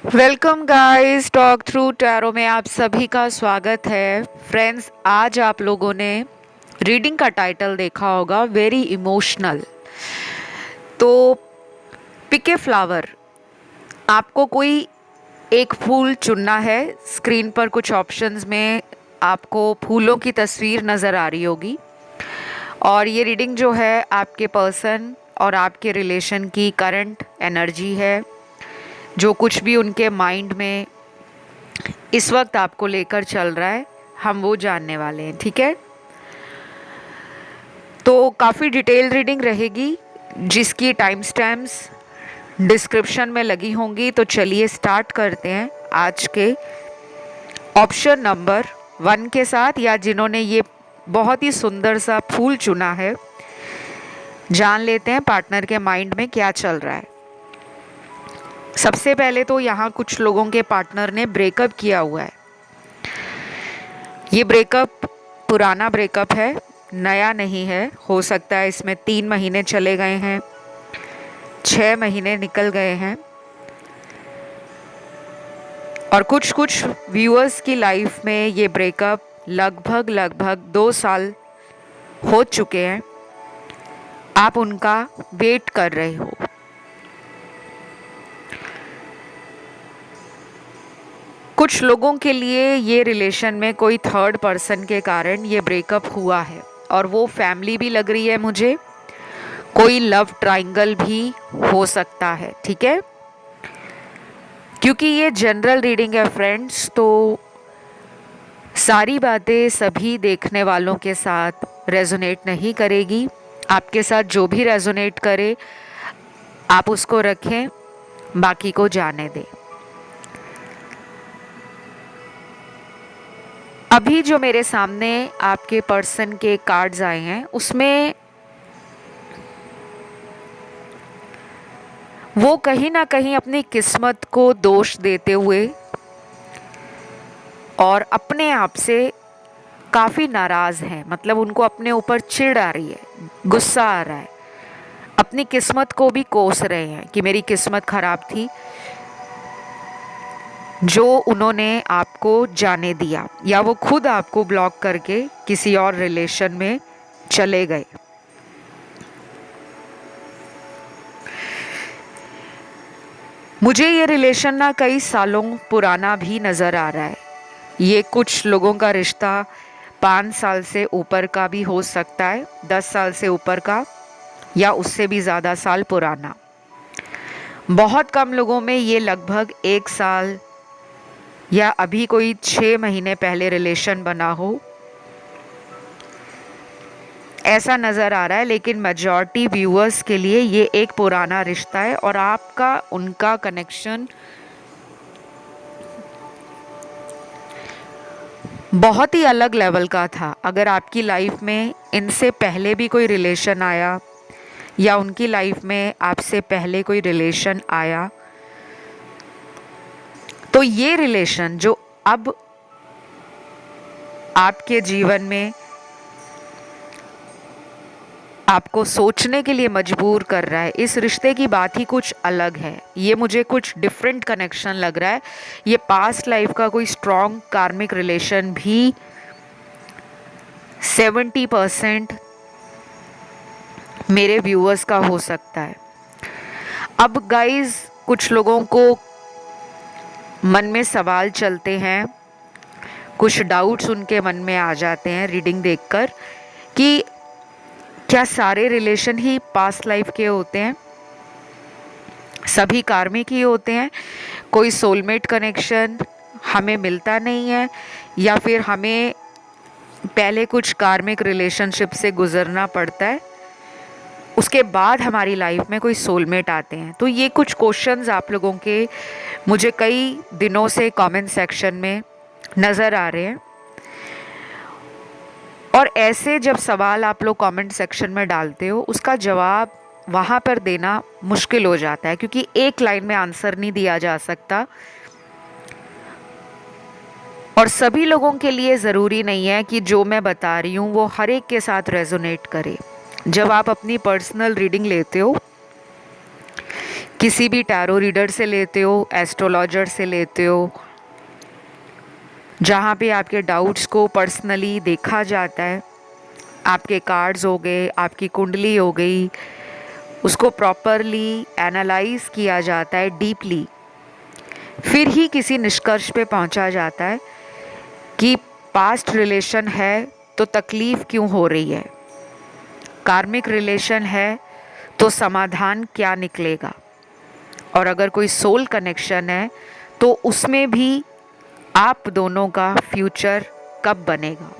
Welcome guys, talk through tarot में आप सभी का स्वागत है। फ्रेंड्स, आज आप लोगों ने रीडिंग का टाइटल देखा होगा, वेरी इमोशनल। तो पिक ए फ्लावर। आपको कोई एक फूल चुनना है। स्क्रीन पर कुछ ऑप्शंस में आपको फूलों की तस्वीर नज़र आ रही होगी। और ये रीडिंग जो है आपके पर्सन और आपके रिलेशन की करंट एनर्जी है, जो कुछ भी उनके माइंड में इस वक्त आपको लेकर चल रहा है, हम वो जानने वाले हैं। ठीक है, तो काफ़ी डिटेल रीडिंग रहेगी जिसकी टाइम स्टैम्प्स डिस्क्रिप्शन में लगी होंगी। तो चलिए स्टार्ट करते हैं आज के ऑप्शन नंबर 1 के साथ, या जिन्होंने ये बहुत ही सुंदर सा फूल चुना है। जान लेते हैं पार्टनर के माइंड में क्या चल रहा है। सबसे पहले तो यहाँ कुछ लोगों के पार्टनर ने ब्रेकअप किया हुआ है। ये ब्रेकअप पुराना ब्रेकअप है, नया नहीं है। हो सकता है इसमें 3 महीने चले गए हैं, 6 महीने निकल गए हैं। और कुछ कुछ व्यूअर्स की लाइफ में ये ब्रेकअप लगभग 2 साल हो चुके हैं। आप उनका वेट कर रहे हो। कुछ लोगों के लिए ये रिलेशन में कोई थर्ड पर्सन के कारण ये ब्रेकअप हुआ है, और वो फैमिली भी लग रही है मुझे। कोई लव ट्रायंगल भी हो सकता है। ठीक है, क्योंकि ये जनरल रीडिंग है फ्रेंड्स, तो सारी बातें सभी देखने वालों के साथ रेजोनेट नहीं करेगी। आपके साथ जो भी रेजोनेट करे आप उसको रखें, बाकी को जाने दें। अभी जो मेरे सामने आपके पर्सन के कार्ड्स आए हैं, उसमें वो कहीं ना कहीं अपनी किस्मत को दोष देते हुए और अपने आप से काफ़ी नाराज़ हैं। मतलब उनको अपने ऊपर चिढ़ आ रही है, गुस्सा आ रहा है। अपनी किस्मत को भी कोस रहे हैं कि मेरी किस्मत ख़राब थी जो उन्होंने आपको जाने दिया, या वो खुद आपको ब्लॉक करके किसी और रिलेशन में चले गए। मुझे ये रिलेशन ना कई सालों पुराना भी नज़र आ रहा है। ये कुछ लोगों का रिश्ता 5 साल से ऊपर का भी हो सकता है, 10 साल से ऊपर का, या उससे भी ज़्यादा साल पुराना। बहुत कम लोगों में ये लगभग 1 साल या अभी कोई 6 महीने पहले रिलेशन बना हो, ऐसा नज़र आ रहा है। लेकिन मेजॉरिटी व्यूअर्स के लिए ये एक पुराना रिश्ता है, और आपका उनका कनेक्शन बहुत ही अलग लेवल का था। अगर आपकी लाइफ में इनसे पहले भी कोई रिलेशन आया, या उनकी लाइफ में आपसे पहले कोई रिलेशन आया, तो ये रिलेशन जो अब आपके जीवन में आपको सोचने के लिए मजबूर कर रहा है, इस रिश्ते की बात ही कुछ अलग है। ये मुझे कुछ डिफरेंट कनेक्शन लग रहा है। ये पास्ट लाइफ का कोई स्ट्रॉन्ग कार्मिक रिलेशन भी 70% मेरे व्यूअर्स का हो सकता है। अब गाइज, कुछ लोगों को मन में सवाल चलते हैं, कुछ डाउट्स उनके मन में आ जाते हैं रीडिंग देखकर, कि क्या सारे रिलेशन ही पास्ट लाइफ के होते हैं, सभी कार्मिक ही होते हैं, कोई सोलमेट कनेक्शन हमें मिलता नहीं है, या फिर हमें पहले कुछ कार्मिक रिलेशनशिप से गुजरना पड़ता है, उसके बाद हमारी लाइफ में कोई सोलमेट आते हैं। तो ये कुछ क्वेश्चंस आप लोगों के मुझे कई दिनों से कमेंट सेक्शन में नज़र आ रहे हैं। और ऐसे जब सवाल आप लोग कमेंट सेक्शन में डालते हो, उसका जवाब वहाँ पर देना मुश्किल हो जाता है, क्योंकि एक लाइन में आंसर नहीं दिया जा सकता। और सभी लोगों के लिए ज़रूरी नहीं है कि जो मैं बता रही हूँ वो हर एक के साथ रेजोनेट करे। जब आप अपनी पर्सनल रीडिंग लेते हो किसी भी टैरो रीडर से लेते हो, एस्ट्रोलॉजर से लेते हो, जहाँ पे आपके डाउट्स को पर्सनली देखा जाता है, आपके कार्ड्स हो गए, आपकी कुंडली हो गई, उसको प्रॉपरली एनालाइज किया जाता है डीपली, फिर ही किसी निष्कर्ष पे पहुंचा जाता है कि पास्ट रिलेशन है तो तकलीफ क्यों हो रही है, कार्मिक रिलेशन है तो समाधान क्या निकलेगा, और अगर कोई सोल कनेक्शन है तो उसमें भी आप दोनों का फ्यूचर कब बनेगा।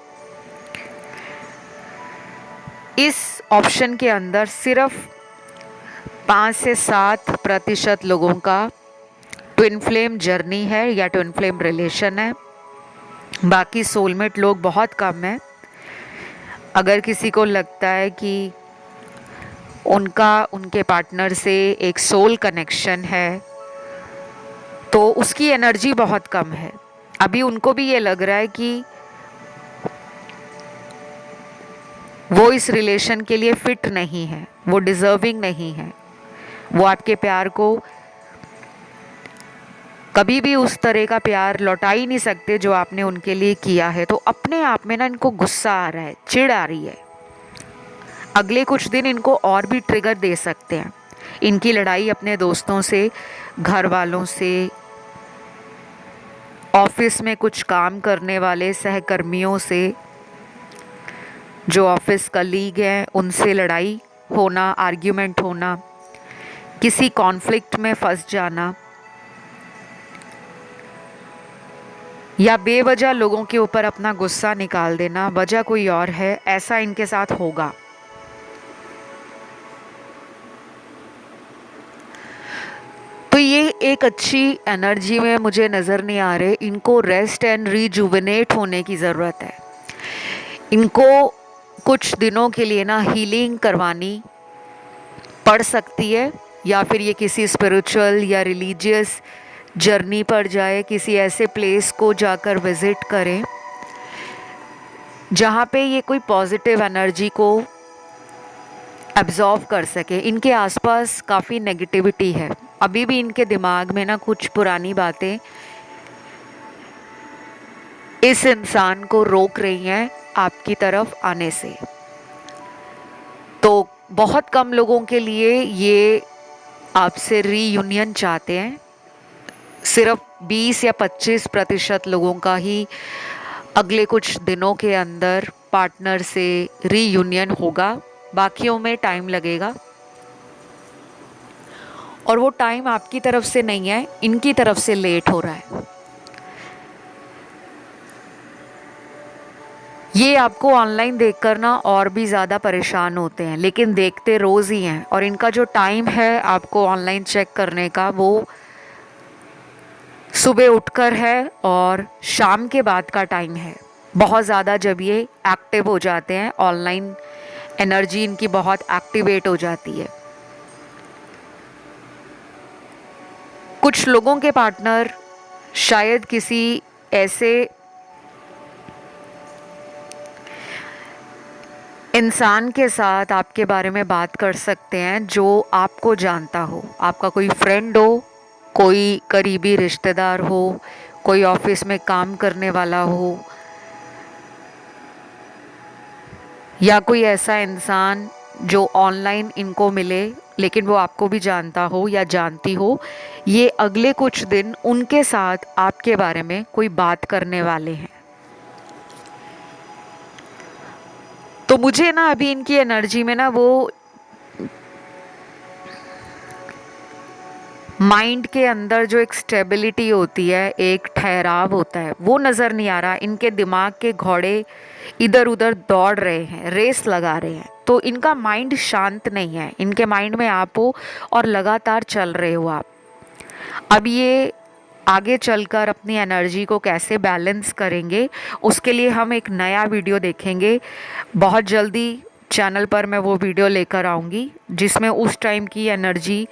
इस ऑप्शन के अंदर सिर्फ 5 से 7% लोगों का ट्विन फ्लेम जर्नी है या ट्विन फ्लेम रिलेशन है, बाकी सोलमेट लोग बहुत कम हैं। अगर किसी को लगता है कि उनका उनके पार्टनर से एक सोल कनेक्शन है तो उसकी एनर्जी बहुत कम है, अभी उनको भी ये लग रहा है कि वो इस रिलेशन के लिए फिट नहीं है, वो डिजर्विंग नहीं है, वो आपके प्यार को कभी भी उस तरह का प्यार लौटा ही नहीं सकते जो आपने उनके लिए किया है। तो अपने आप में ना इनको गुस्सा आ रहा है, चिढ़ आ रही है। अगले कुछ दिन इनको और भी ट्रिगर दे सकते हैं। इनकी लड़ाई अपने दोस्तों से, घर वालों से, ऑफिस में कुछ काम करने वाले सहकर्मियों से, जो ऑफिस कलीग हैं उनसे लड़ाई होना, आर्ग्यूमेंट होना, किसी कॉन्फ्लिक्ट में फंस जाना, या बेवजह लोगों के ऊपर अपना गुस्सा निकाल देना, वजह कोई और है, ऐसा इनके साथ होगा। तो ये एक अच्छी एनर्जी में मुझे नज़र नहीं आ रहे। इनको रेस्ट एंड रिजुविनेट होने की ज़रूरत है। इनको कुछ दिनों के लिए ना हीलिंग करवानी पड़ सकती है, या फिर ये किसी स्पिरिचुअल या रिलीजियस जर्नी पर जाए, किसी ऐसे प्लेस को जाकर विज़िट करें जहाँ पे ये कोई पॉजिटिव एनर्जी को एब्जॉर्व कर सके। इनके आसपास काफ़ी नेगेटिविटी है, अभी भी इनके दिमाग में ना कुछ पुरानी बातें इस इंसान को रोक रही हैं आपकी तरफ आने से। तो बहुत कम लोगों के लिए ये आपसे रीयूनियन चाहते हैं, सिर्फ 20 या 25% लोगों का ही अगले कुछ दिनों के अंदर पार्टनर से रीयूनियन होगा, बाकियों में टाइम लगेगा। और वो टाइम आपकी तरफ से नहीं है, इनकी तरफ से लेट हो रहा है। ये आपको ऑनलाइन देखकर ना और भी ज़्यादा परेशान होते हैं, लेकिन देखते रोज़ ही हैं। और इनका जो टाइम है आपको ऑनलाइन चेक करने का, वो सुबह उठकर है और शाम के बाद का टाइम है। बहुत ज़्यादा जब ये एक्टिव हो जाते हैं, ऑनलाइन एनर्जी इनकी बहुत एक्टिवेट हो जाती है। कुछ लोगों के पार्टनर शायद किसी ऐसे इंसान के साथ आपके बारे में बात कर सकते हैं जो आपको जानता हो, आपका कोई फ्रेंड हो, कोई करीबी रिश्तेदार हो, कोई ऑफिस में काम करने वाला हो, या कोई ऐसा इंसान जो ऑनलाइन इनको मिले लेकिन वो आपको भी जानता हो या जानती हो। ये अगले कुछ दिन उनके साथ आपके बारे में कोई बात करने वाले हैं। तो मुझे ना अभी इनकी एनर्जी में ना वो माइंड के अंदर जो एक स्टेबिलिटी होती है, एक ठहराव होता है, वो नज़र नहीं आ रहा। इनके दिमाग के घोड़े इधर उधर दौड़ रहे हैं, रेस लगा रहे हैं। तो इनका माइंड शांत नहीं है। इनके माइंड में आप हो और लगातार चल रहे हो आप। अब ये आगे चलकर अपनी एनर्जी को कैसे बैलेंस करेंगे, उसके लिए हम एक नया वीडियो देखेंगे। बहुत जल्दी चैनल पर मैं वो वीडियो लेकर आऊँगी जिसमें उस टाइम की एनर्जी,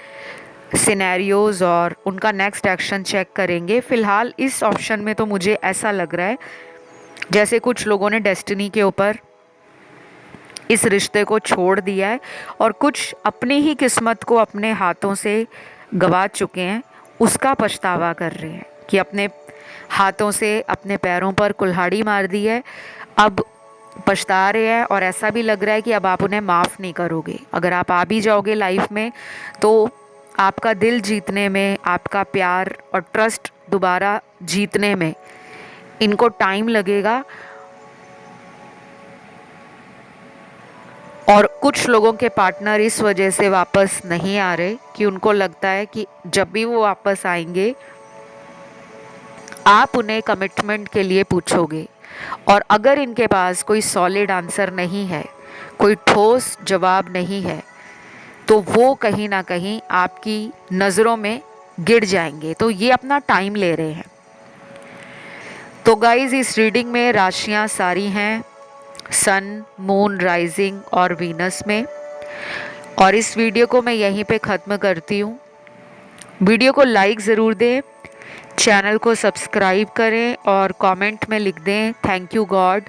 सिनेरियोज और उनका नेक्स्ट एक्शन चेक करेंगे। फ़िलहाल इस ऑप्शन में तो मुझे ऐसा लग रहा है जैसे कुछ लोगों ने डेस्टिनी के ऊपर इस रिश्ते को छोड़ दिया है और कुछ अपनी ही किस्मत को अपने हाथों से गंवा चुके हैं, उसका पछतावा कर रहे हैं कि अपने हाथों से अपने पैरों पर कुल्हाड़ी मार दी है, अब पछता रहे हैं और ऐसा भी लग रहा है कि अब आप उन्हें माफ़ नहीं करोगे। अगर आप आ भी जाओगे लाइफ में तो आपका दिल जीतने में, आपका प्यार और ट्रस्ट दोबारा जीतने में इनको टाइम लगेगा। और कुछ लोगों के पार्टनर इस वजह से वापस नहीं आ रहे कि उनको लगता है कि जब भी वो वापस आएंगे आप उन्हें कमिटमेंट के लिए पूछोगे, और अगर इनके पास कोई सॉलिड आंसर नहीं है, कोई ठोस जवाब नहीं है, तो वो कहीं ना कहीं आपकी नज़रों में गिर जाएंगे। तो ये अपना टाइम ले रहे हैं। तो गाइज, इस रीडिंग में राशियां सारी हैं सन, मून, राइजिंग और वीनस में। और इस वीडियो को मैं यहीं पे ख़त्म करती हूँ। वीडियो को लाइक ज़रूर दें, चैनल को सब्सक्राइब करें और कमेंट में लिख दें थैंक यू गॉड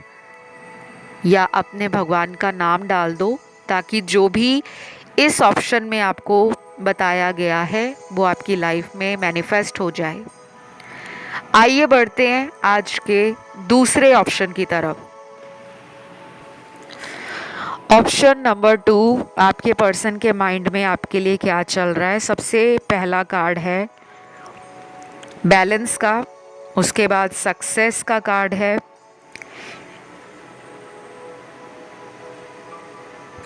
या अपने भगवान का नाम डाल दो, ताकि जो भी इस ऑप्शन में आपको बताया गया है वो आपकी लाइफ में मैनिफेस्ट हो जाए। आइए बढ़ते हैं आज के दूसरे ऑप्शन की तरफ। ऑप्शन नंबर 2, आपके पर्सन के माइंड में आपके लिए क्या चल रहा है। सबसे पहला कार्ड है बैलेंस का, उसके बाद सक्सेस का कार्ड है,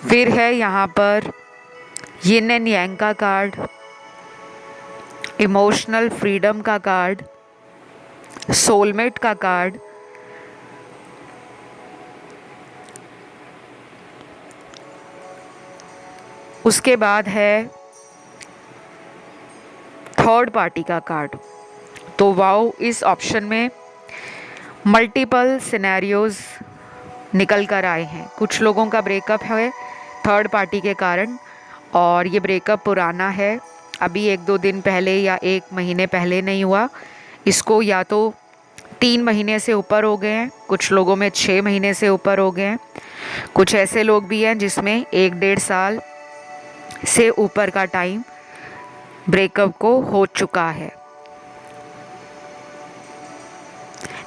फिर है यहाँ पर यिन एंड यांग का कार्ड, इमोशनल फ्रीडम का कार्ड, सोलमेट का कार्ड, उसके बाद है थर्ड पार्टी का कार्ड। तो वाओ, इस ऑप्शन में मल्टीपल सिनेरियोज निकल कर आए हैं। कुछ लोगों का ब्रेकअप है थर्ड पार्टी के कारण, और ये ब्रेकअप पुराना है, अभी 1-2 दिन पहले या 1 महीने पहले नहीं हुआ। इसको या तो 3 महीने से ऊपर हो गए हैं, कुछ लोगों में 6 महीने से ऊपर हो गए हैं, कुछ ऐसे लोग भी हैं जिसमें 1-1.5 साल से ऊपर का टाइम ब्रेकअप को हो चुका है।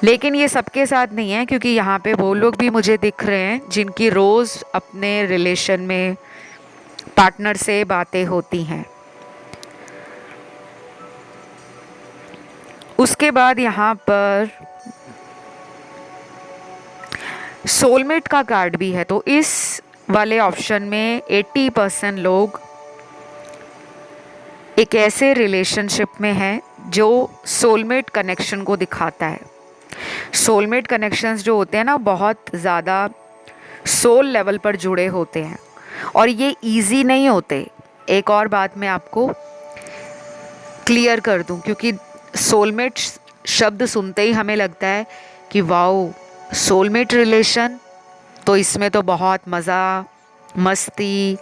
लेकिन ये सबके साथ नहीं है, क्योंकि यहाँ पे वो लोग भी मुझे दिख रहे हैं जिनकी रोज़ अपने रिलेशन में पार्टनर से बातें होती हैं। उसके बाद यहाँ पर सोलमेट का कार्ड भी है। तो इस वाले ऑप्शन में 80% लोग एक ऐसे रिलेशनशिप में हैं जो सोलमेट कनेक्शन को दिखाता है। सोलमेट कनेक्शंस जो होते हैं ना, बहुत ज़्यादा सोल लेवल पर जुड़े होते हैं और ये इजी नहीं होते। एक और बात मैं आपको क्लियर कर दूं, क्योंकि सोलमेट शब्द सुनते ही हमें लगता है कि वाओ, सोलमेट रिलेशन, तो इसमें तो बहुत मज़ा, मस्ती,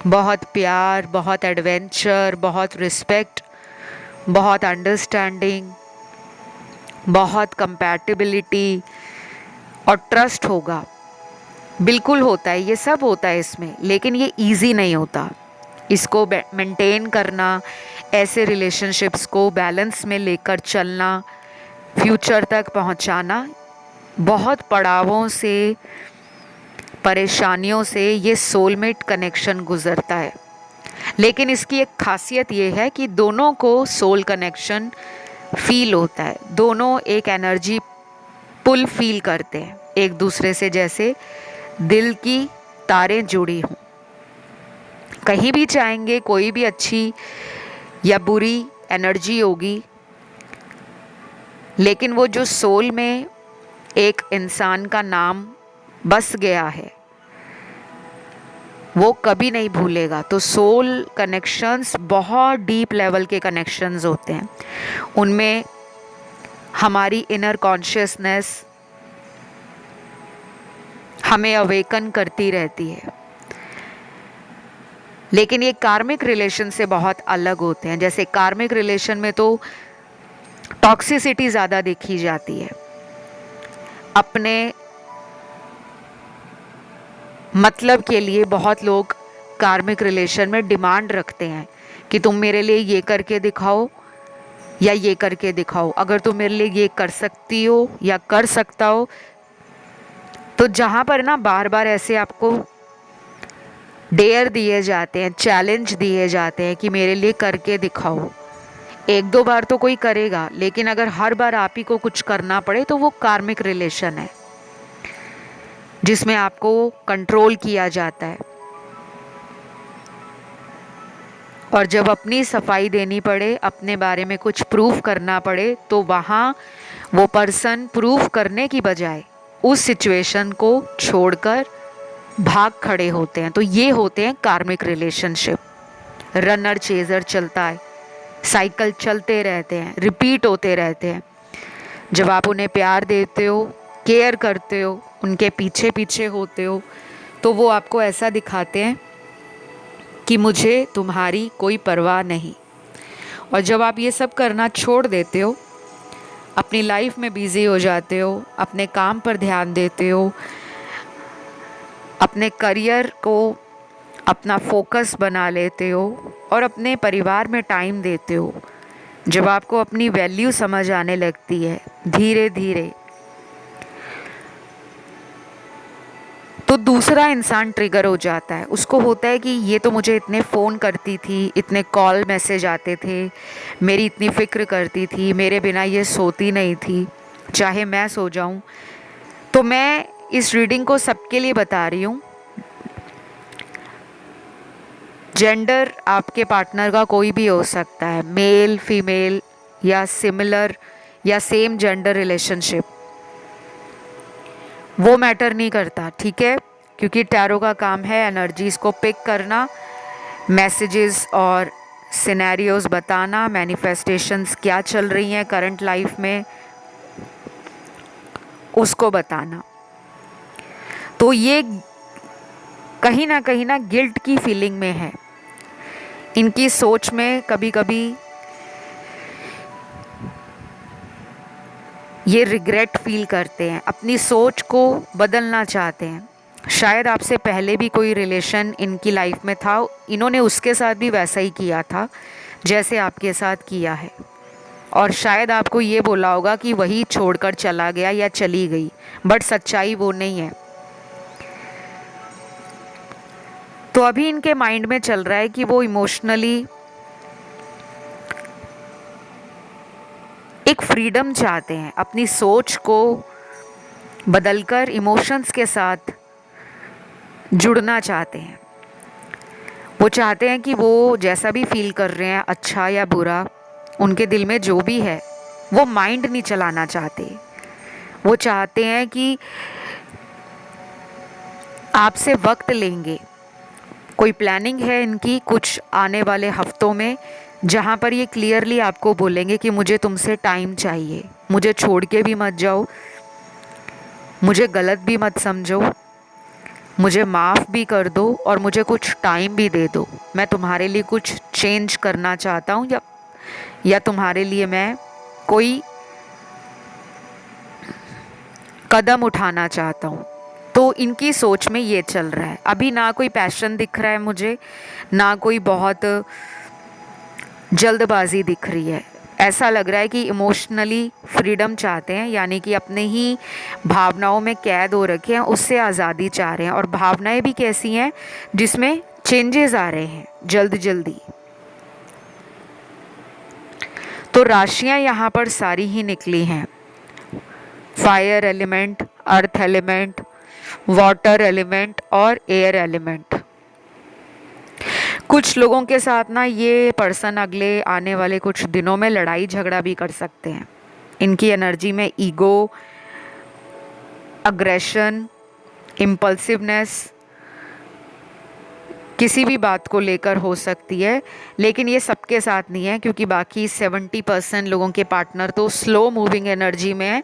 बहुत प्यार, बहुत एडवेंचर, बहुत रिस्पेक्ट, बहुत अंडरस्टैंडिंग, बहुत कंपैटिबिलिटी और ट्रस्ट होगा। बिल्कुल होता है, ये सब होता है इसमें, लेकिन ये इजी नहीं होता। इसको मेंटेन करना, ऐसे रिलेशनशिप्स को बैलेंस में लेकर चलना, फ्यूचर तक पहुंचाना, बहुत पड़ावों से, परेशानियों से ये सोलमेट कनेक्शन गुजरता है। लेकिन इसकी एक खासियत ये है कि दोनों को सोल कनेक्शन फील होता है, दोनों एक एनर्जी पुल फील करते हैं एक दूसरे से, जैसे दिल की तारें जुड़ी हों। कहीं भी चाहेंगे, कोई भी अच्छी या बुरी एनर्जी होगी, लेकिन वो जो सोल में एक इंसान का नाम बस गया है वो कभी नहीं भूलेगा। तो सोल कनेक्शंस बहुत डीप लेवल के कनेक्शंस होते हैं, उनमें हमारी इनर कॉन्शियसनेस हमें अवेकन करती रहती है। लेकिन ये कार्मिक रिलेशन से बहुत अलग होते हैं। जैसे कार्मिक रिलेशन में तो टॉक्सिसिटी ज़्यादा देखी जाती है, अपने मतलब के लिए बहुत लोग कार्मिक रिलेशन में डिमांड रखते हैं कि तुम मेरे लिए ये करके दिखाओ या ये करके दिखाओ। अगर तुम मेरे लिए ये कर सकती हो या कर सकता हो, तो जहाँ पर ना बार बार ऐसे आपको डेयर दिए जाते हैं, चैलेंज दिए जाते हैं कि मेरे लिए करके दिखाओ। एक दो बार तो कोई करेगा, लेकिन अगर हर बार आप ही को कुछ करना पड़े तो वो कार्मिक रिलेशन है जिसमें आपको कंट्रोल किया जाता है। और जब अपनी सफाई देनी पड़े, अपने बारे में कुछ प्रूफ करना पड़े, तो वहाँ वो पर्सन प्रूफ करने की बजाय उस सिचुएशन को छोड़कर भाग खड़े होते हैं। तो ये होते हैं कार्मिक रिलेशनशिप। रनर चेजर चलता है, साइकिल चलते रहते हैं, रिपीट होते रहते हैं। जब आप उन्हें प्यार देते हो, केयर करते हो, उनके पीछे पीछे होते हो, तो वो आपको ऐसा दिखाते हैं कि मुझे तुम्हारी कोई परवाह नहीं। और जब आप ये सब करना छोड़ देते हो, अपनी लाइफ में बिजी हो जाते हो, अपने काम पर ध्यान देते हो, अपने करियर को अपना फोकस बना लेते हो और अपने परिवार में टाइम देते हो, जब आपको अपनी वैल्यू समझ आने लगती है धीरे धीरे, तो दूसरा इंसान ट्रिगर हो जाता है। उसको होता है कि ये तो मुझे इतने फ़ोन करती थी, इतने कॉल मैसेज आते थे, मेरी इतनी फ़िक्र करती थी, मेरे बिना ये सोती नहीं थी चाहे मैं सो जाऊं। तो मैं इस रीडिंग को सबके लिए बता रही हूँ। जेंडर आपके पार्टनर का कोई भी हो सकता है, मेल फीमेल या सिमिलर या सेम जेंडर रिलेशनशिप, वो मैटर नहीं करता, ठीक है। क्योंकि टैरो का काम है एनर्जीज को पिक करना, मैसेजेस और सिनेरियोज बताना, मैनिफेस्टेशंस क्या चल रही हैं करंट लाइफ में उसको बताना। तो ये कहीं ना गिल्ट की फीलिंग में है। इनकी सोच में कभी कभी ये रिग्रेट फील करते हैं, अपनी सोच को बदलना चाहते हैं। शायद आपसे पहले भी कोई रिलेशन इनकी लाइफ में था, इन्होंने उसके साथ भी वैसा ही किया था जैसे आपके साथ किया है, और शायद आपको ये बोला होगा कि वही छोड़कर चला गया या चली गई, बट सच्चाई वो नहीं है। तो अभी इनके माइंड में चल रहा है कि वो इमोशनली एक फ्रीडम चाहते हैं, अपनी सोच को बदलकर इमोशंस के साथ जुड़ना चाहते हैं। वो चाहते हैं कि वो जैसा भी फील कर रहे हैं, अच्छा या बुरा, उनके दिल में जो भी है, वो माइंड नहीं चलाना चाहते। वो चाहते हैं कि आपसे वक्त लेंगे। कोई प्लानिंग है इनकी कुछ आने वाले हफ्तों में, जहाँ पर ये क्लियरली आपको बोलेंगे कि मुझे तुमसे टाइम चाहिए, मुझे छोड़ के भी मत जाओ, मुझे गलत भी मत समझो, मुझे माफ़ भी कर दो और मुझे कुछ टाइम भी दे दो। मैं तुम्हारे लिए कुछ चेंज करना चाहता हूँ, या तुम्हारे लिए मैं कोई कदम उठाना चाहता हूँ। तो इनकी सोच में ये चल रहा है। अभी ना कोई पैशन दिख रहा है मुझे, ना कोई बहुत जल्दबाजी दिख रही है। ऐसा लग रहा है कि इमोशनली फ्रीडम चाहते हैं, यानी कि अपने ही भावनाओं में कैद हो रखे हैं, उससे आज़ादी चाह रहे हैं। और भावनाएं भी कैसी हैं जिसमें चेंजेस आ रहे हैं जल्द जल्दी। तो राशियां यहाँ पर सारी ही निकली हैं, fire element, earth element, water element और एयर एलिमेंट। कुछ लोगों के साथ ना ये पर्सन अगले आने वाले कुछ दिनों में लड़ाई झगड़ा भी कर सकते हैं। इनकी एनर्जी में ईगो, अग्रेशन, इम्पल्सिवनेस किसी भी बात को लेकर हो सकती है, लेकिन ये सबके साथ नहीं है, क्योंकि बाकी 70% लोगों के पार्टनर तो स्लो मूविंग एनर्जी में है।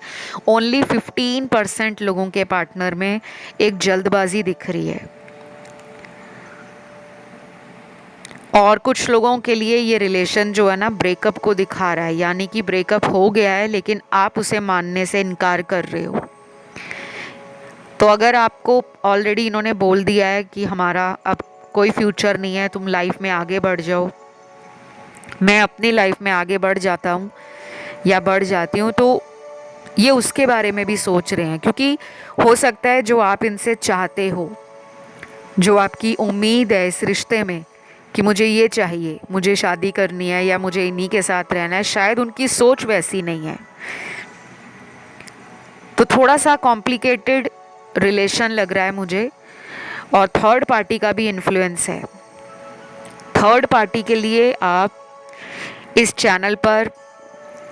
ओनली 15% लोगों के पार्टनर में एक जल्दबाजी दिख रही है। और कुछ लोगों के लिए ये रिलेशन जो है ना ब्रेकअप को दिखा रहा है, यानी कि ब्रेकअप हो गया है लेकिन आप उसे मानने से इनकार कर रहे हो। तो अगर आपको ऑलरेडी इन्होंने बोल दिया है कि हमारा अब कोई फ्यूचर नहीं है, तुम लाइफ में आगे बढ़ जाओ, मैं अपनी लाइफ में आगे बढ़ जाता हूँ या बढ़ जाती हूँ, तो ये उसके बारे में भी सोच रहे हैं। क्योंकि हो सकता है जो आप इनसे चाहते हो, जो आपकी उम्मीद है इस रिश्ते में कि मुझे ये चाहिए, मुझे शादी करनी है या मुझे इन्हीं के साथ रहना है, शायद उनकी सोच वैसी नहीं है। तो थोड़ा सा कॉम्प्लिकेटेड रिलेशन लग रहा है मुझे, और थर्ड पार्टी का भी इन्फ्लुएंस है। थर्ड पार्टी के लिए आप इस चैनल पर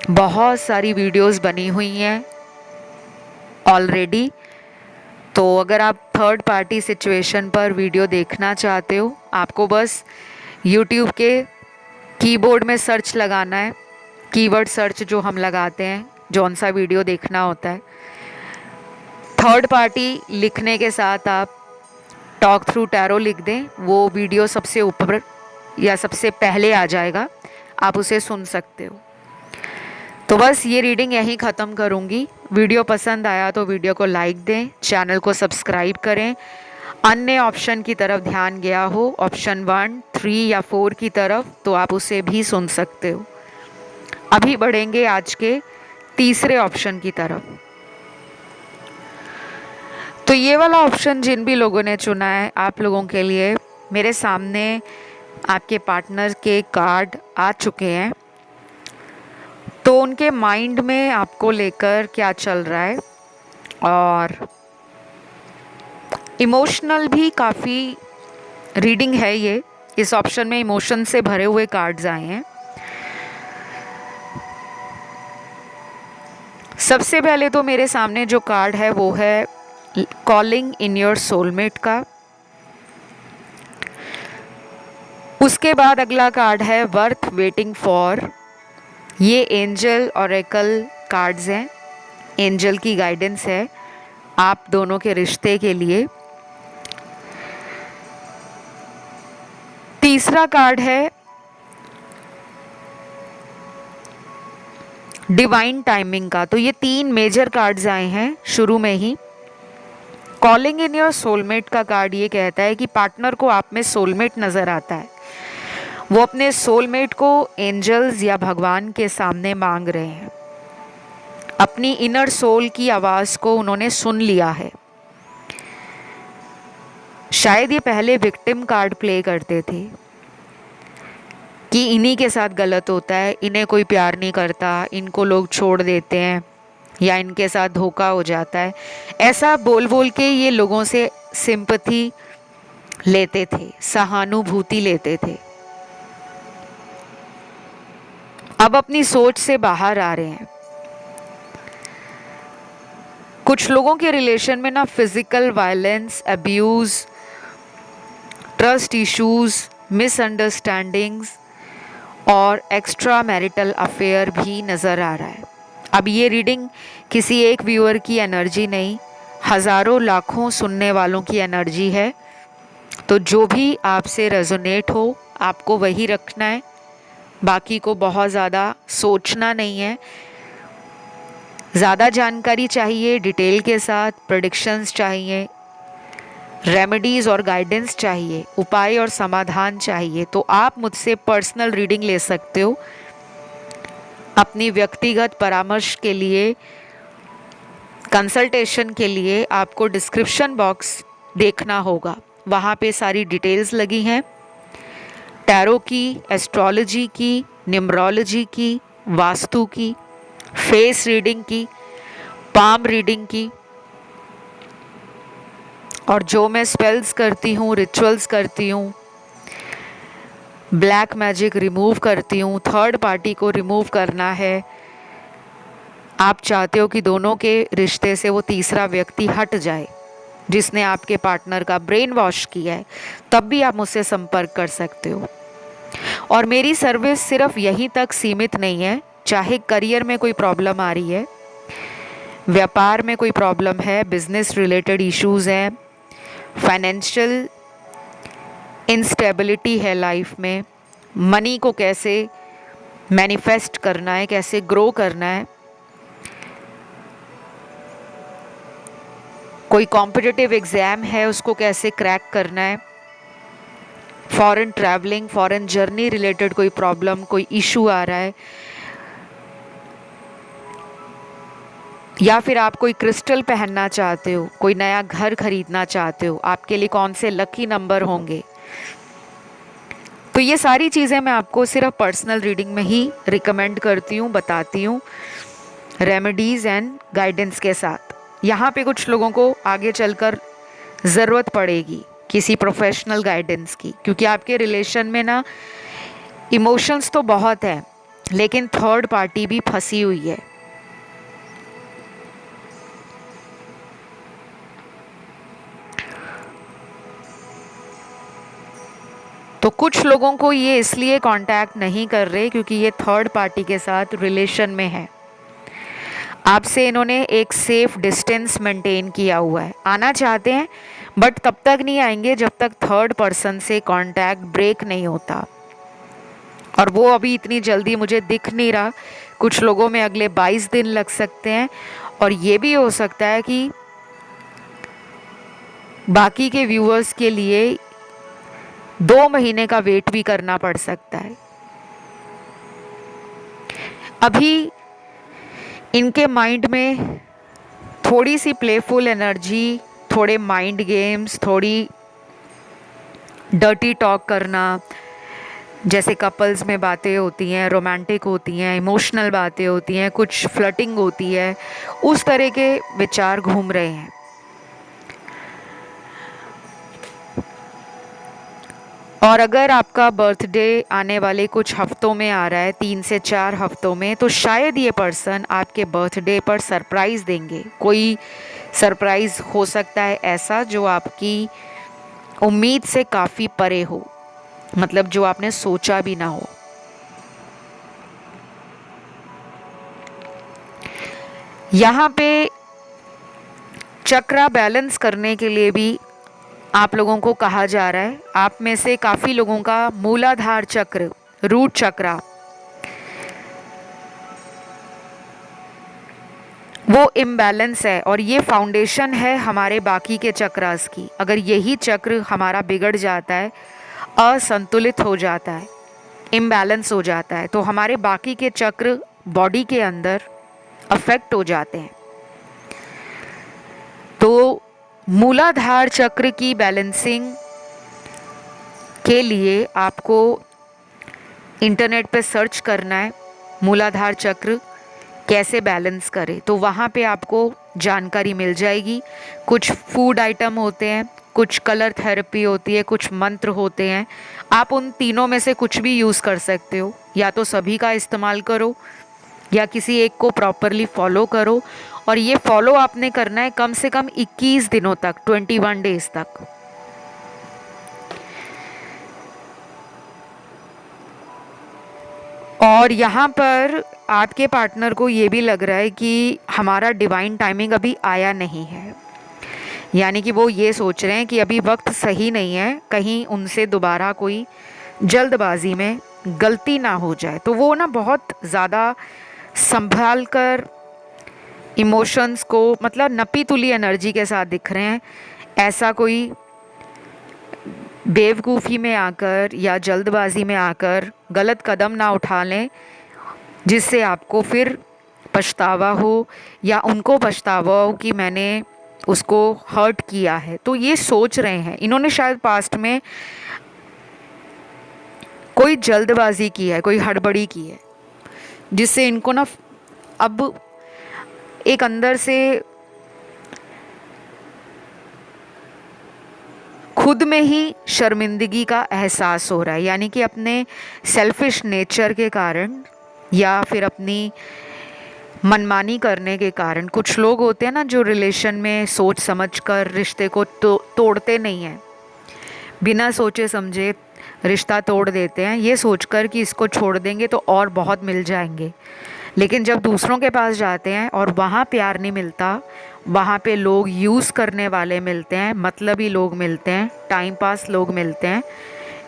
बहुत सारी वीडियोस बनी हुई हैं ऑलरेडी। तो अगर आप थर्ड पार्टी सिचुएशन पर वीडियो देखना चाहते हो, आपको बस यूट्यूब के कीबोर्ड में सर्च लगाना है, कीवर्ड सर्च जो हम लगाते हैं जौन सा वीडियो देखना होता है, थर्ड पार्टी लिखने के साथ आप टॉक थ्रू टैरो लिख दें, वो वीडियो सबसे ऊपर या सबसे पहले आ जाएगा, आप उसे सुन सकते हो। तो बस ये रीडिंग यहीं ख़त्म करूँगी। वीडियो पसंद आया तो वीडियो को लाइक दें, चैनल को सब्सक्राइब करें। अन्य ऑप्शन की तरफ ध्यान गया हो, ऑप्शन 1, 3 या 4 की तरफ, तो आप उसे भी सुन सकते हो। अभी बढ़ेंगे आज के तीसरे ऑप्शन की तरफ। तो ये वाला ऑप्शन जिन भी लोगों ने चुना है, आप लोगों के लिए मेरे सामने आपके पार्टनर के कार्ड आ चुके हैं। तो उनके माइंड में आपको लेकर क्या चल रहा है, और इमोशनल भी काफ़ी रीडिंग है ये। इस ऑप्शन में इमोशन से भरे हुए कार्ड्स आए हैं। सबसे पहले तो मेरे सामने जो कार्ड है वो है कॉलिंग इन योर सोलमेट का। उसके बाद अगला कार्ड है वर्थ वेटिंग फॉर। ये एंजल ऑरेकल कार्ड्स हैं, एंजल की गाइडेंस है आप दोनों के रिश्ते के लिए। तीसरा कार्ड है डिवाइन टाइमिंग का। तो ये 3 मेजर कार्ड्स आए हैं शुरू में ही। कॉलिंग इन योर सोलमेट का कार्ड ये कहता है कि पार्टनर को आप में सोलमेट नज़र आता है, वो अपने सोलमेट को एंजल्स या भगवान के सामने मांग रहे हैं। अपनी इनर सोल की आवाज़ को उन्होंने सुन लिया है। शायद ये पहले विक्टिम कार्ड प्ले करते थे कि इन्हीं के साथ गलत होता है, इन्हें कोई प्यार नहीं करता, इनको लोग छोड़ देते हैं या इनके साथ धोखा हो जाता है। ऐसा बोल बोल के ये लोगों से सिंपैथी लेते थे, सहानुभूति लेते थे। अब अपनी सोच से बाहर आ रहे हैं। कुछ लोगों के रिलेशन में ना physical violence, abuse, trust issues, misunderstandings और एक्स्ट्रा मैरिटल अफेयर भी नज़र आ रहा है। अब ये रीडिंग किसी एक व्यूअर की एनर्जी नहीं, हज़ारों लाखों सुनने वालों की एनर्जी है। तो जो भी आपसे रेजोनेट हो आपको वही रखना है, बाकी को बहुत ज़्यादा सोचना नहीं है। ज़्यादा जानकारी चाहिए, डिटेल के साथ प्रेडिक्शंस चाहिए, रेमेडीज़ और गाइडेंस चाहिए, उपाय और समाधान चाहिए, तो आप मुझसे पर्सनल रीडिंग ले सकते हो। अपनी व्यक्तिगत परामर्श के लिए, कंसल्टेशन के लिए आपको डिस्क्रिप्शन बॉक्स देखना होगा, वहाँ पे सारी डिटेल्स लगी हैं। टैरो की, एस्ट्रोलॉजी की, न्यूमरोलॉजी की, वास्तु की, फेस रीडिंग की, पाम रीडिंग की, और जो मैं स्पेल्स करती हूँ, रिचुअल्स करती हूँ, ब्लैक मैजिक रिमूव करती हूँ, थर्ड पार्टी को रिमूव करना है। आप चाहते हो कि दोनों के रिश्ते से वो तीसरा व्यक्ति हट जाए जिसने आपके पार्टनर का ब्रेन वॉश किया है, तब भी आप मुझसे संपर्क कर सकते हो। और मेरी सर्विस सिर्फ यहीं तक सीमित नहीं है। चाहे करियर में कोई प्रॉब्लम आ रही है, व्यापार में कोई प्रॉब्लम है, बिजनेस रिलेटेड इश्यूज़ हैं, फाइनेंशियल इंस्टेबिलिटी है लाइफ में, मनी को कैसे मैनिफेस्ट करना है, कैसे ग्रो करना है, कोई कॉम्पिटिटिव एग्ज़ाम है उसको कैसे क्रैक करना है, foreign travelling, foreign journey related कोई प्रॉब्लम, कोई इशू आ रहा है, या फिर आप कोई क्रिस्टल पहनना चाहते हो, कोई नया घर खरीदना चाहते हो, आपके लिए कौन से लकी नंबर होंगे। तो ये सारी चीज़ें मैं आपको सिर्फ पर्सनल रीडिंग में ही रिकमेंड करती हूँ, बताती हूँ, रेमेडीज़ एंड गाइडेंस के साथ। यहाँ पे कुछ लोगों को आगे चलकर ज़रूरत पड़ेगी किसी प्रोफेशनल गाइडेंस की, क्योंकि आपके रिलेशन में ना इमोशंस तो बहुत है, लेकिन थर्ड पार्टी भी फंसी हुई है। तो कुछ लोगों को ये इसलिए कांटेक्ट नहीं कर रहे क्योंकि ये थर्ड पार्टी के साथ रिलेशन में है। आपसे इन्होंने एक सेफ डिस्टेंस मेंटेन किया हुआ है, आना चाहते हैं बट तब तक नहीं आएंगे जब तक थर्ड पर्सन से कांटेक्ट ब्रेक नहीं होता। और वो अभी इतनी जल्दी मुझे दिख नहीं रहा, कुछ लोगों में अगले 22 दिन लग सकते हैं, और ये भी हो सकता है कि बाकी के व्यूअर्स के लिए 2 महीने का वेट भी करना पड़ सकता है। अभी इनके माइंड में थोड़ी सी प्लेफुल एनर्जी, थोड़े माइंड गेम्स, थोड़ी डर्टी टॉक करना, जैसे कपल्स में बातें होती हैं, रोमांटिक होती हैं, इमोशनल बातें होती हैं, कुछ फ्लर्टिंग होती है, उस तरह के विचार घूम रहे हैं। और अगर आपका बर्थडे आने वाले कुछ हफ्तों में आ रहा है, 3 से 4 हफ्तों में, तो शायद ये पर्सन आपके बर्थडे पर सरप्राइज़ देंगे। कोई सरप्राइज़ हो सकता है ऐसा जो आपकी उम्मीद से काफ़ी परे हो, मतलब जो आपने सोचा भी ना हो। यहाँ पे चक्रा बैलेंस करने के लिए भी आप लोगों को कहा जा रहा है। आप में से काफ़ी लोगों का मूलाधार चक्र, रूट चक्रा, वो इम्बैलेंस है, और ये फाउंडेशन है हमारे बाकी के चक्रास की। अगर यही चक्र हमारा बिगड़ जाता है, असंतुलित हो जाता है, इम्बैलेंस हो जाता है, तो हमारे बाकी के चक्र बॉडी के अंदर अफेक्ट हो जाते हैं। तो मूलाधार चक्र की बैलेंसिंग के लिए आपको इंटरनेट पे सर्च करना है, मूलाधार चक्र कैसे बैलेंस करें, तो वहाँ पे आपको जानकारी मिल जाएगी। कुछ फूड आइटम होते हैं, कुछ कलर थेरेपी होती है, कुछ मंत्र होते हैं। आप उन तीनों में से कुछ भी यूज़ कर सकते हो, या तो सभी का इस्तेमाल करो या किसी एक को प्रॉपरली फॉलो करो। और ये फॉलो आपने करना है कम से कम 21 दिनों तक, 21 डेज तक। और यहाँ पर आपके पार्टनर को ये भी लग रहा है कि हमारा डिवाइन टाइमिंग अभी आया नहीं है, यानी कि वो ये सोच रहे हैं कि अभी वक्त सही नहीं है, कहीं उनसे दोबारा कोई जल्दबाजी में गलती ना हो जाए। तो वो ना बहुत ज़्यादा संभाल कर इमोशंस को, मतलब नपी तुली एनर्जी के साथ दिख रहे हैं। ऐसा कोई बेवकूफ़ी में आकर या जल्दबाजी में आकर गलत कदम ना उठा लें जिससे आपको फिर पछतावा हो, या उनको पछतावा हो कि मैंने उसको हर्ट किया है। तो ये सोच रहे हैं, इन्होंने शायद पास्ट में कोई जल्दबाजी की है, कोई हड़बड़ी की है, जिससे इनको ना अब एक अंदर से खुद में ही शर्मिंदगी का एहसास हो रहा है, यानी कि अपने सेल्फिश नेचर के कारण या फिर अपनी मनमानी करने के कारण। कुछ लोग होते हैं ना जो रिलेशन में सोच समझ कर रिश्ते को तोड़ते नहीं हैं, बिना सोचे समझे रिश्ता तोड़ देते हैं, ये सोचकर कि इसको छोड़ देंगे तो और बहुत मिल जाएंगे। लेकिन जब दूसरों के पास जाते हैं और वहाँ प्यार नहीं मिलता, वहाँ पे लोग यूज़ करने वाले मिलते हैं, मतलबी लोग मिलते हैं, टाइम पास लोग मिलते हैं,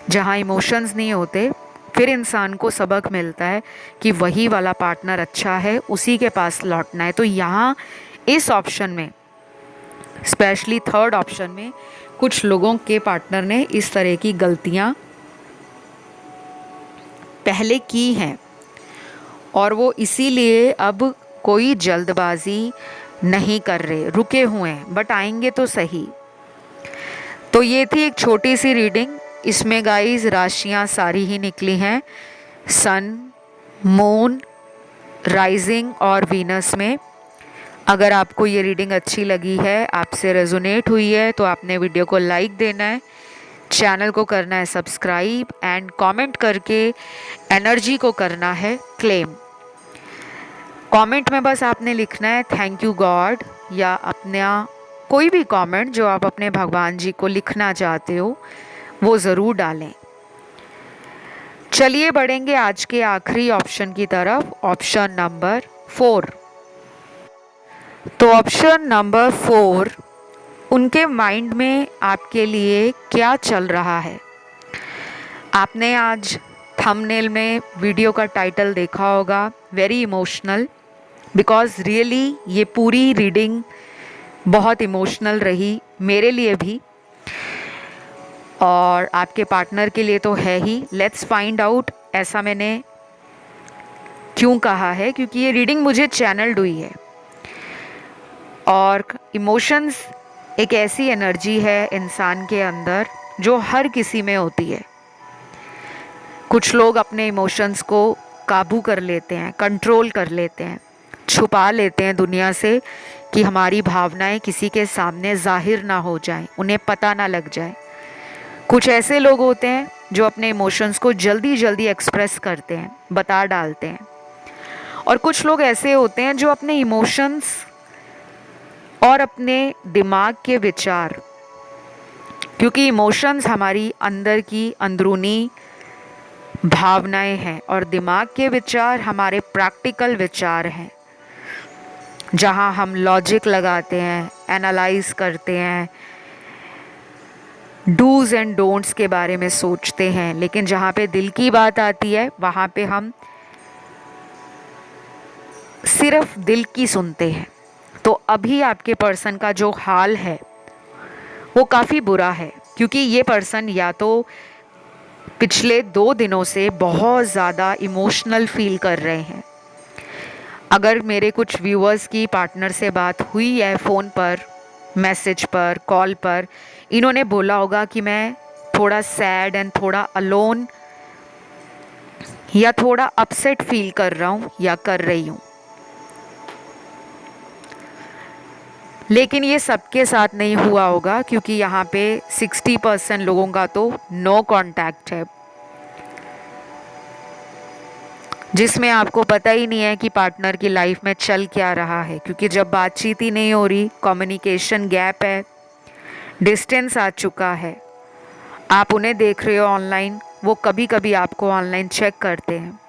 जहाँ इमोशंस नहीं होते, फिर इंसान को सबक मिलता है कि वही वाला पार्टनर अच्छा है, उसी के पास लौटना है। तो यहाँ इस ऑप्शन में स्पेशली थर्ड ऑप्शन में कुछ लोगों के पार्टनर ने इस तरह की गलतियां पहले की हैं और वो इसीलिए अब कोई जल्दबाजी नहीं कर रहे, रुके हुए हैं, बट आएंगे तो सही। तो ये थी एक छोटी सी रीडिंग। इसमें गाइस राशियां सारी ही निकली हैं, सन, मून, राइजिंग और वीनस में। अगर आपको ये रीडिंग अच्छी लगी है, आपसे रेजोनेट हुई है, तो आपने वीडियो को लाइक देना है, चैनल को करना है सब्सक्राइब एंड कमेंट करके एनर्जी को करना है क्लेम। कमेंट में बस आपने लिखना है थैंक यू गॉड, या अपना कोई भी कमेंट जो आप अपने भगवान जी को लिखना चाहते हो वो ज़रूर डालें। चलिए बढ़ेंगे आज के आखिरी ऑप्शन की तरफ, ऑप्शन नंबर 4। तो ऑप्शन नंबर 4, उनके माइंड में आपके लिए क्या चल रहा है। आपने आज थंबनेल में वीडियो का टाइटल देखा होगा, वेरी इमोशनल, बिकॉज रियली ये पूरी रीडिंग बहुत इमोशनल रही मेरे लिए भी और आपके पार्टनर के लिए तो है ही। लेट्स फाइंड आउट ऐसा मैंने क्यों कहा है, क्योंकि ये रीडिंग मुझे चैनल्ड हुई है और इमोशंस एक ऐसी एनर्जी है इंसान के अंदर जो हर किसी में होती है। कुछ लोग अपने इमोशंस को काबू कर लेते हैं, कंट्रोल कर लेते हैं, छुपा लेते हैं दुनिया से कि हमारी भावनाएं किसी के सामने जाहिर ना हो जाएं, उन्हें पता ना लग जाए। कुछ ऐसे लोग होते हैं जो अपने इमोशंस को जल्दी जल्दी एक्सप्रेस करते हैं, बता डालते हैं, और कुछ लोग ऐसे होते हैं जो अपने इमोशंस और अपने दिमाग के विचार, क्योंकि इमोशंस हमारी अंदर की अंदरूनी भावनाएं हैं और दिमाग के विचार हमारे प्रैक्टिकल विचार हैं, जहां हम लॉजिक लगाते हैं, एनालाइज करते हैं, डूज एंड डोंट्स के बारे में सोचते हैं, लेकिन जहाँ पे दिल की बात आती है वहाँ पे हम सिर्फ दिल की सुनते हैं। तो अभी आपके पर्सन का जो हाल है वो काफ़ी बुरा है, क्योंकि ये पर्सन या तो पिछले 2 दिनों से बहुत ज़्यादा इमोशनल फील कर रहे हैं। अगर मेरे कुछ व्यूअर्स की पार्टनर से बात हुई है फ़ोन पर, मैसेज पर, कॉल पर, इन्होंने बोला होगा कि मैं थोड़ा सैड एंड थोड़ा अलोन या थोड़ा अपसेट फील कर रहा हूँ या कर रही हूँ। लेकिन ये सबके साथ नहीं हुआ होगा, क्योंकि यहाँ पे 60% लोगों का तो नो कांटेक्ट है, जिसमें आपको पता ही नहीं है कि पार्टनर की लाइफ में चल क्या रहा है, क्योंकि जब बातचीत ही नहीं हो रही, कम्युनिकेशन गैप है, डिस्टेंस आ चुका है, आप उन्हें देख रहे हो ऑनलाइन, वो कभी कभी आपको ऑनलाइन चेक करते हैं,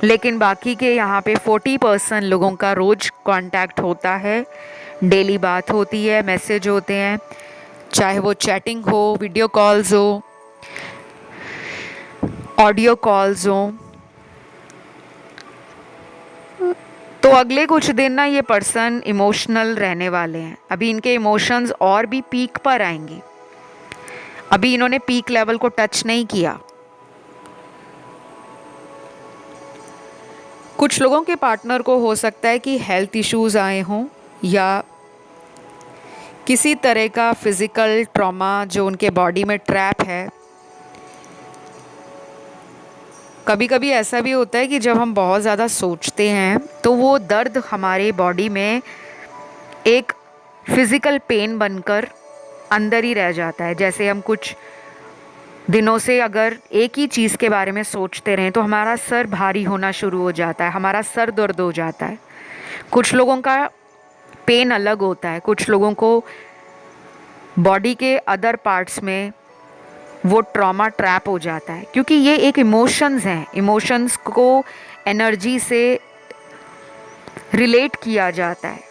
लेकिन बाकी के यहाँ पे 40% लोगों का रोज़ कांटेक्ट होता है, डेली बात होती है, मैसेज होते हैं, चाहे वो चैटिंग हो, वीडियो कॉल्स हो, ऑडियो कॉल्स हो। तो अगले कुछ दिन ना ये पर्सन इमोशनल रहने वाले हैं। अभी इनके इमोशंस और भी पीक पर आएंगे, अभी इन्होंने पीक लेवल को टच नहीं किया। कुछ लोगों के पार्टनर को हो सकता है कि हेल्थ इश्यूज आए हों या किसी तरह का फिजिकल ट्रॉमा जो उनके बॉडी में ट्रैप है। कभी कभी ऐसा भी होता है कि जब हम बहुत ज़्यादा सोचते हैं तो वो दर्द हमारे बॉडी में एक फिज़िकल पेन बनकर अंदर ही रह जाता है। जैसे हम कुछ दिनों से अगर एक ही चीज़ के बारे में सोचते रहें तो हमारा सर भारी होना शुरू हो जाता है, हमारा सर दर्द हो जाता है। कुछ लोगों का पेन अलग होता है, कुछ लोगों को बॉडी के अदर पार्ट्स में वो ट्रॉमा ट्रैप हो जाता है, क्योंकि ये एक इमोशंस हैं। इमोशंस को एनर्जी से रिलेट किया जाता है,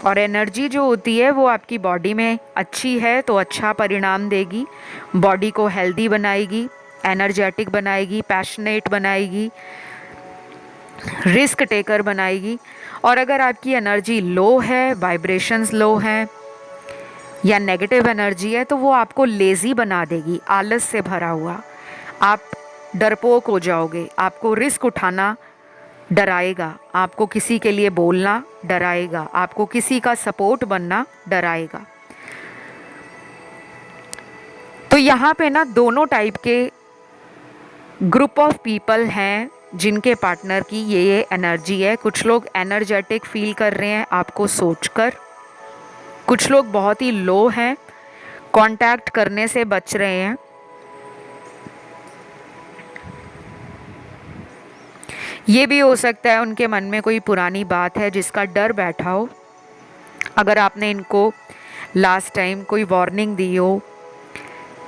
और एनर्जी जो होती है वो आपकी बॉडी में अच्छी है तो अच्छा परिणाम देगी, बॉडी को हेल्दी बनाएगी, एनर्जेटिक बनाएगी, पैशनेट बनाएगी, रिस्क टेकर बनाएगी। और अगर आपकी एनर्जी लो है, वाइब्रेशंस लो हैं या नेगेटिव एनर्जी है, तो वो आपको लेज़ी बना देगी, आलस से भरा हुआ। आप डरपोक हो जाओगे, आपको रिस्क उठाना डराएगा, आपको किसी के लिए बोलना डराएगा, आपको किसी का सपोर्ट बनना डराएगा। तो यहाँ पे ना दोनों टाइप के ग्रुप ऑफ पीपल हैं जिनके पार्टनर की ये एनर्जी है। कुछ लोग एनर्जेटिक फील कर रहे हैं आपको सोचकर, कुछ लोग बहुत ही लो हैं, कांटेक्ट करने से बच रहे हैं। ये भी हो सकता है उनके मन में कोई पुरानी बात है जिसका डर बैठा हो। अगर आपने इनको लास्ट टाइम कोई वार्निंग दी हो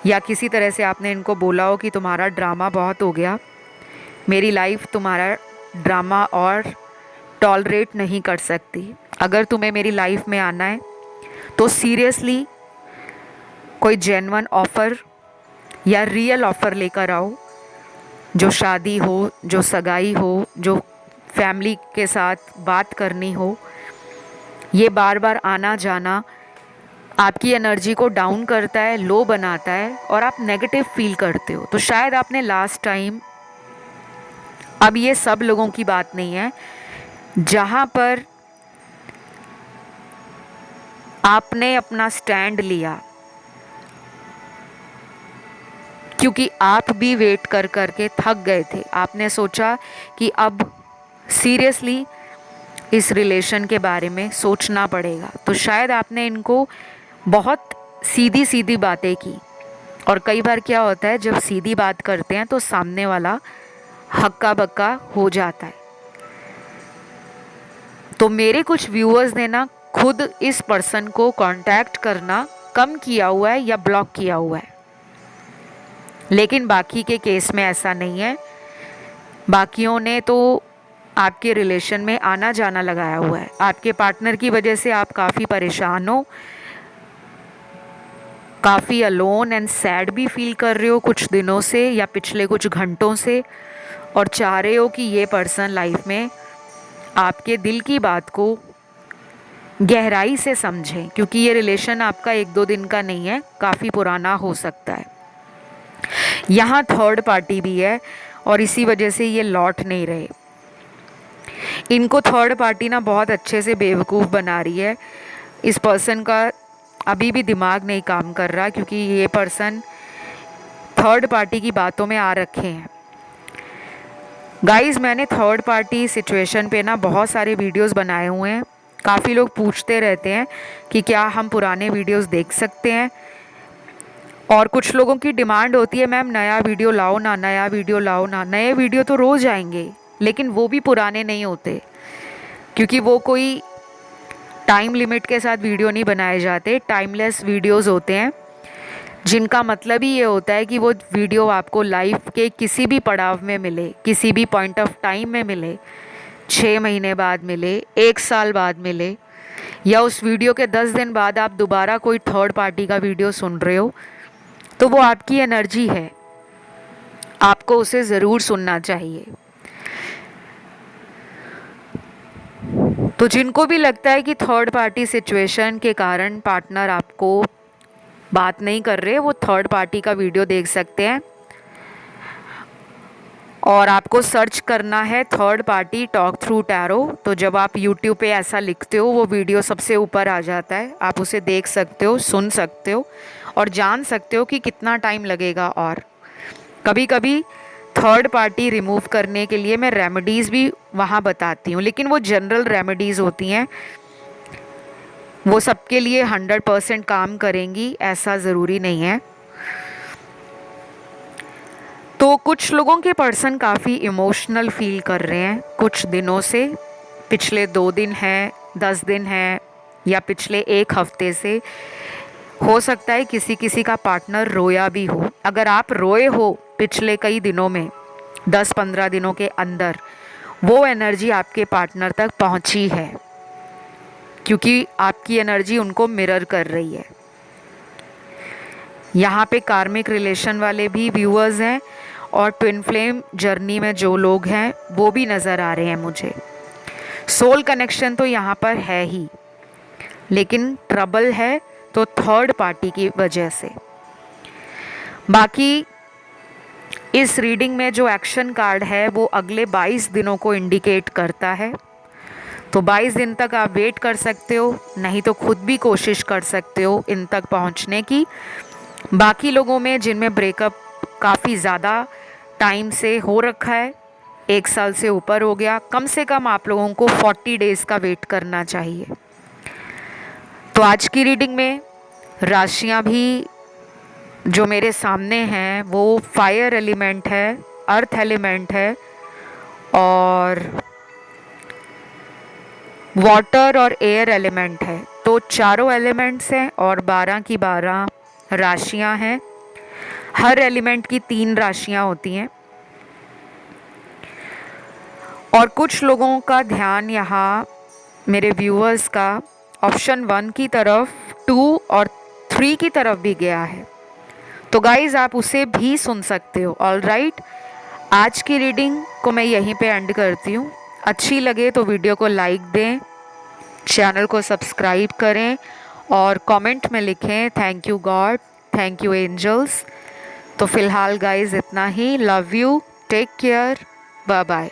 या किसी तरह से आपने इनको बोला हो कि तुम्हारा ड्रामा बहुत हो गया, मेरी लाइफ तुम्हारा ड्रामा और टॉलरेट नहीं कर सकती, अगर तुम्हें मेरी लाइफ में आना है तो सीरियसली कोई जेन्युइन ऑफ़र या रियल ऑफ़र लेकर आओ, जो शादी हो, जो सगाई हो, जो फैमिली के साथ बात करनी हो। ये बार बार आना जाना आपकी एनर्जी को डाउन करता है, लो बनाता है और आप नेगेटिव फील करते हो। तो शायद आपने लास्ट टाइम, अब ये सब लोगों की बात नहीं है, जहाँ पर आपने अपना स्टैंड लिया, क्योंकि आप भी वेट कर कर के थक गए थे, आपने सोचा कि अब सीरियसली इस रिलेशन के बारे में सोचना पड़ेगा। तो शायद आपने इनको बहुत सीधी सीधी बातें की, और कई बार क्या होता है जब सीधी बात करते हैं तो सामने वाला हक्का बक्का हो जाता है। तो मेरे कुछ व्यूअर्स ने ना खुद इस पर्सन को कांटेक्ट करना कम किया हुआ है या ब्लॉक किया हुआ है, लेकिन बाकी के केस में ऐसा नहीं है। बाकियों ने तो आपके रिलेशन में आना जाना लगाया हुआ है। आपके पार्टनर की वजह से आप काफ़ी परेशान हो, काफ़ी अलोन एंड सैड भी फील कर रहे हो कुछ दिनों से या पिछले कुछ घंटों से, और चाह रहे हो कि ये पर्सन लाइफ में आपके दिल की बात को गहराई से समझें, क्योंकि ये रिलेशन आपका एक दो दिन का नहीं है, काफ़ी पुराना हो सकता है। यहाँ थर्ड पार्टी भी है और इसी वजह से ये लौट नहीं रहे। इनको थर्ड पार्टी ना बहुत अच्छे से बेवकूफ़ बना रही है। इस पर्सन का अभी भी दिमाग नहीं काम कर रहा, क्योंकि ये पर्सन थर्ड पार्टी की बातों में आ रखे हैं। गाइस, मैंने थर्ड पार्टी सिचुएशन पे ना बहुत सारे वीडियोस बनाए हुए हैं। काफ़ी लोग पूछते रहते हैं कि क्या हम पुराने वीडियोस देख सकते हैं, और कुछ लोगों की डिमांड होती है मैम नया वीडियो लाओ ना, नया वीडियो लाओ ना। नए वीडियो तो रोज़ आएंगे, लेकिन वो भी पुराने नहीं होते, क्योंकि वो कोई टाइम लिमिट के साथ वीडियो नहीं बनाए जाते। टाइमलेस वीडियोस होते हैं, जिनका मतलब ही ये होता है कि वो वीडियो आपको लाइफ के किसी भी पड़ाव में मिले, किसी भी पॉइंट ऑफ टाइम में मिले, 6 महीने बाद मिले, 1 साल बाद मिले, या उस वीडियो के 10 दिन बाद आप दोबारा कोई थर्ड पार्टी का वीडियो सुन रहे हो, तो वो आपकी एनर्जी है, आपको उसे ज़रूर सुनना चाहिए। तो जिनको भी लगता है कि थर्ड पार्टी सिचुएशन के कारण पार्टनर आपको बात नहीं कर रहे, वो थर्ड पार्टी का वीडियो देख सकते हैं। और आपको सर्च करना है third party talk through tarot. तो जब आप यूट्यूब पे ऐसा लिखते हो, वो वीडियो सबसे ऊपर आ जाता है, आप उसे देख सकते हो, सुन सकते हो और जान सकते हो कि कितना टाइम लगेगा। और कभी कभी थर्ड पार्टी रिमूव करने के लिए मैं रेमेडीज़ भी वहाँ बताती हूँ, लेकिन वो जनरल रेमेडीज़ होती हैं, वो सबके लिए 100% काम करेंगी ऐसा ज़रूरी नहीं है। तो कुछ लोगों के पर्सन काफ़ी इमोशनल फील कर रहे हैं कुछ दिनों से, पिछले 2 दिन हैं, 10 दिन हैं, या पिछले 1 हफ्ते से। हो सकता है किसी किसी का पार्टनर रोया भी हो। अगर आप रोए हो पिछले कई दिनों में, 10-15 दिनों के अंदर, वो एनर्जी आपके पार्टनर तक पहुंची है, क्योंकि आपकी एनर्जी उनको मिरर कर रही है। यहाँ पे कार्मिक रिलेशन वाले भी व्यूअर्स हैं, और ट्विन फ्लेम जर्नी में जो लोग हैं वो भी नज़र आ रहे हैं मुझे। सोल कनेक्शन तो यहाँ पर है ही, लेकिन ट्रबल है तो थर्ड पार्टी की वजह से। बाकी इस रीडिंग में जो एक्शन कार्ड है वो अगले 22 दिनों को इंडिकेट करता है। तो 22 दिन तक आप वेट कर सकते हो, नहीं तो खुद भी कोशिश कर सकते हो इन तक पहुंचने की। बाकी लोगों में जिनमें ब्रेकअप काफ़ी ज़्यादा टाइम से हो रखा है, 1 साल से ऊपर हो गया, कम से कम आप लोगों को 40 डेज़ का वेट करना चाहिए। तो आज की रीडिंग में राशियां भी जो मेरे सामने हैं वो फायर एलिमेंट है, अर्थ एलिमेंट है और वाटर और एयर एलिमेंट है। तो चारों एलिमेंट्स हैं और 12 की 12 राशियां हैं। हर एलिमेंट की 3 राशियां होती हैं। और कुछ लोगों का ध्यान यहाँ मेरे व्यूअर्स का ऑप्शन 1 की तरफ, 2 और 3 की तरफ भी गया है। तो गाइज आप उसे भी सुन सकते हो। ऑल राइट, आज की रीडिंग को मैं यहीं पे एंड करती हूँ। अच्छी लगे तो वीडियो को लाइक दें, चैनल को सब्सक्राइब करें और कमेंट में लिखें thank you God, thank you angels. तो फिलहाल गाइज इतना ही। Love you, take care, bye bye.